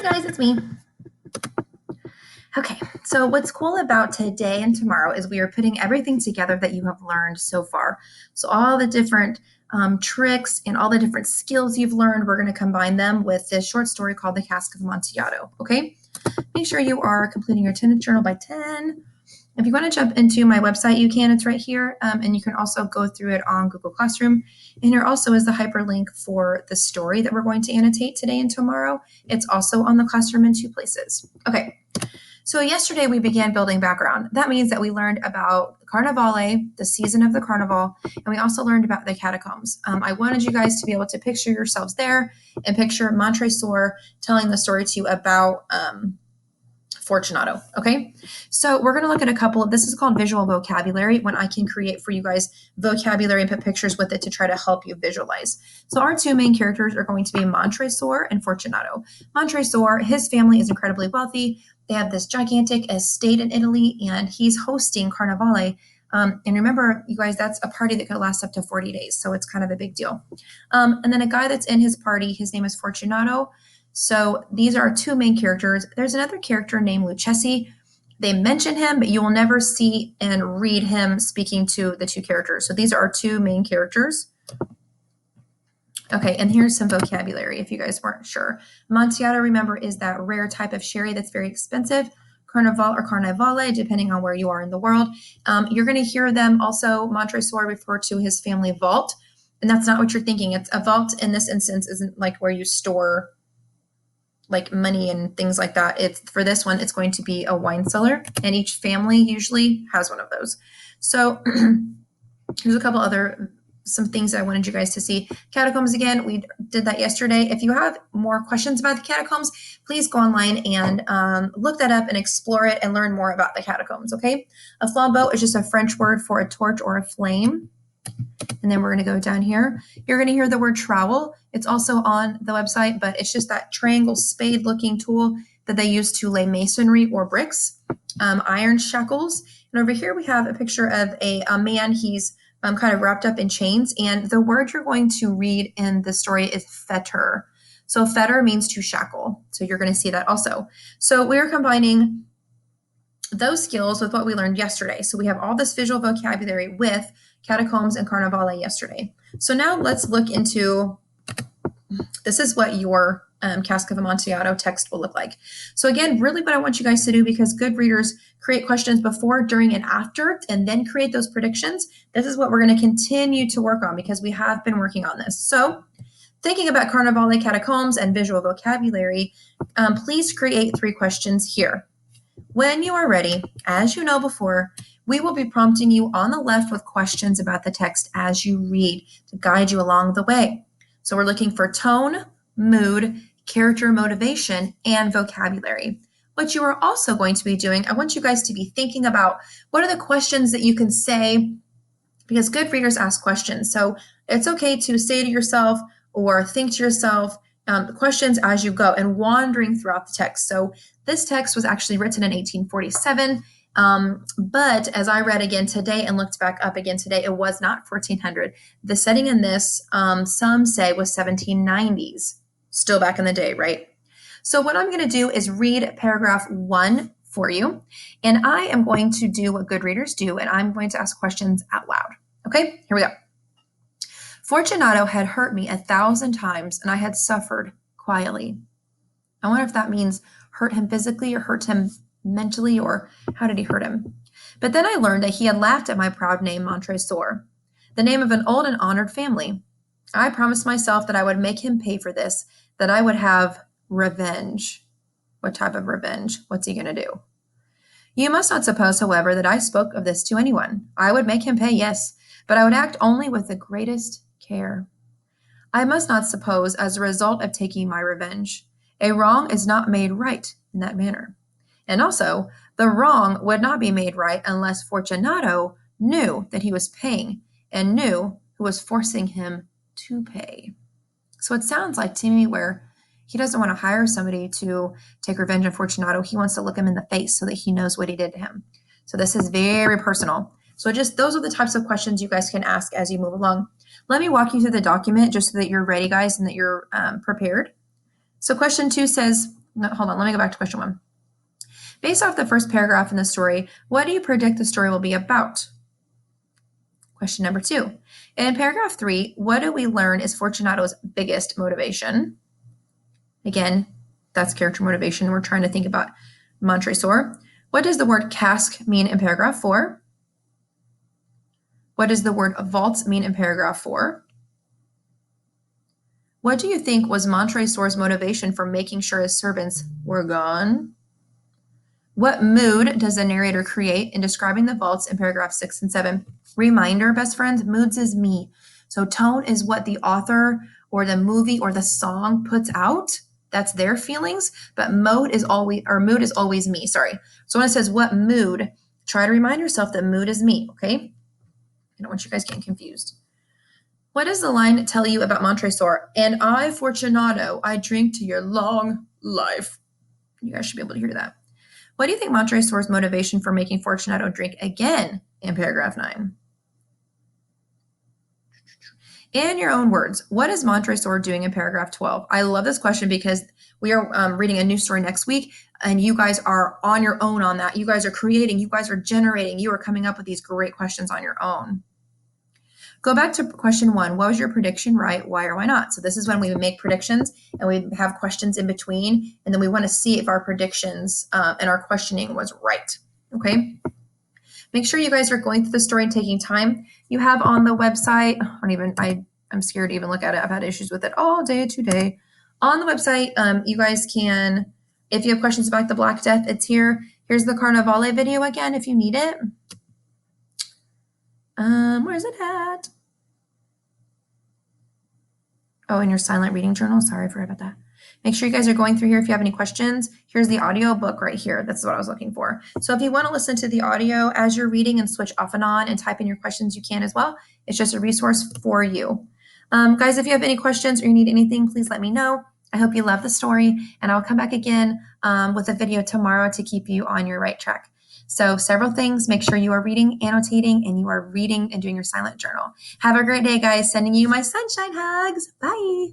Hey guys, it's me. Okay, so what's cool about today and tomorrow is we are putting everything together that you have learned so far. So all the different tricks and all the different skills you've learned, we're going to combine them with this short story called The Cask of Amontillado, okay? Make sure you are completing your attendance journal by 10. If you want to jump into my website, you can. It's right here, and you can also go through it on Google Classroom. And here also is the hyperlink for the story that we're going to annotate today and tomorrow. It's also on the classroom in 2 places. Okay. So yesterday we began building background. That means that we learned about Carnivale, the season of the carnival, and we also learned about the catacombs. I wanted you guys to be able to picture yourselves there and picture Montresor telling the story to you about Fortunato. Okay, so we're going to look at a couple of, this is called visual vocabulary, when I can create for you guys vocabulary and put pictures with it to try to help you visualize. So our 2 main characters are going to be Montresor and Fortunato. Montresor, his family is incredibly wealthy. They have this gigantic estate in Italy, and he's hosting Carnivale. And remember, you guys, that's a party that could last up to 40 days. So it's kind of a big deal. And then a guy that's in his party, his name is Fortunato. So these are our 2 main characters. There's another character named Lucchesi. They mention him, but you will never see and read him speaking to the 2 characters. So these are our 2 main characters. Okay, and here's some vocabulary if you guys weren't sure. Amontillado, remember, is that rare type of sherry that's very expensive. Carnival or Carnivale, depending on where you are in the world. You're going to hear them also, Montresor refer to his family vault, and that's not what you're thinking. It's a vault in this instance isn't like where you store like money and things like that. It's for this one, it's going to be a wine cellar, and each family usually has one of those. So here's a couple other some things I wanted you guys to see. Catacombs, again, we did that yesterday. If you have more questions about the catacombs, please go online and look that up and explore it and learn more about the catacombs, okay? A flambeau is just a French word for a torch or a flame. And then we're going to go down here. You're going to hear the word trowel. It's also on the website, but it's just that triangle spade looking tool that they use to lay masonry or bricks. Iron shackles. And over here we have a picture of a man. He's kind of wrapped up in chains. And the word you're going to read in the story is fetter. So fetter means to shackle. So you're going to see that also. So we're combining those skills with what we learned yesterday. So we have all this visual vocabulary with catacombs and Carnivale yesterday. So now let's look into, this is what your Cask of Amontillado text will look like. So again, really what I want you guys to do, because good readers create questions before, during, and after, and then create those predictions. This is what we're going to continue to work on because we have been working on this. So thinking about Carnivale, catacombs, and visual vocabulary, please create 3 questions here. When you are ready, as you know before, we will be prompting you on the left with questions about the text as you read to guide you along the way. So we're looking for tone, mood, character motivation, and vocabulary. What you are also going to be doing, I want you guys to be thinking about what are the questions that you can say, because good readers ask questions. So it's okay to say to yourself or think to yourself questions as you go and wandering throughout the text. So this text was actually written in 1847. But as I read again today and looked back up again today, it was not 1400. The setting in this, some say, was 1790s, still back in the day, right? So what I'm going to do is read paragraph 1 for you, and I am going to do what good readers do, and I'm going to ask questions out loud. Okay, here we go. Fortunato had hurt me 1,000 times, and I had suffered quietly. I wonder if that means hurt him physically or hurt him mentally, or how did he hurt him? But then I learned that he had laughed at my proud name, Montresor, the name of an old and honored family. I promised myself that I would make him pay for this, that I would have revenge. What type of revenge? What's he going to do? You must not suppose, however, that I spoke of this to anyone. I would make him pay, yes, but I would act only with the greatest care. I must not suppose, as a result of taking my revenge, a wrong is not made right in that manner. And also, the wrong would not be made right unless Fortunato knew that he was paying and knew who was forcing him to pay. So it sounds like to me where he doesn't want to hire somebody to take revenge on Fortunato. He wants to look him in the face so that he knows what he did to him. So this is very personal. So just those are the types of questions you guys can ask as you move along. Let me walk you through the document just so that you're ready, guys, and that you're prepared. So question 2 says, No, hold on, let me go back to question 1. Based off the first paragraph in the story, what do you predict the story will be about? Question number 2. In paragraph 3, what do we learn is Fortunato's biggest motivation? Again, that's character motivation. We're trying to think about Montresor. What does the word cask mean in paragraph 4? What does the word vault mean in paragraph 4? What do you think was Montresor's motivation for making sure his servants were gone? What mood does the narrator create in describing the vaults in paragraph 6 and 7? Reminder, best friends, moods is me. So tone is what the author or the movie or the song puts out. That's their feelings, but mood is always me. Sorry. So when it says what mood, try to remind yourself that mood is me, okay? I don't want you guys getting confused. What does the line tell you about Montresor? And I, Fortunato, I drink to your long life. You guys should be able to hear that. What do you think Montresor's motivation for making Fortunato drink again in paragraph 9? In your own words, what is Montresor doing in paragraph 12? I love this question because we are reading a new story next week, and you guys are on your own on that. You guys are creating, you guys are generating, you are coming up with these great questions on your own. Go back to question 1. What was your prediction right? Why or why not? So this is when we make predictions and we have questions in between, and then we want to see if our predictions and our questioning was right. Okay. Make sure you guys are going through the story and taking time. You have on the website, I'm scared to even look at it. I've had issues with it all day today. On the website, you guys can, if you have questions about the Black Death, it's here. Here's the Carnivale video again if you need it. Where's it at? Oh, in your silent reading journal. Sorry, I forgot about that. Make sure you guys are going through here. If you have any questions, here's the audio book right here. That's what I was looking for. So if you want to listen to the audio as you're reading and switch off and on and type in your questions, you can as well. It's just a resource for you. Guys, if you have any questions or you need anything, please let me know. I hope you love the story, and I'll come back again with a video tomorrow to keep you on your right track. So several things. Make sure you are reading, annotating, and you are reading and doing your silent journal. Have a great day, guys. Sending you my sunshine hugs. Bye.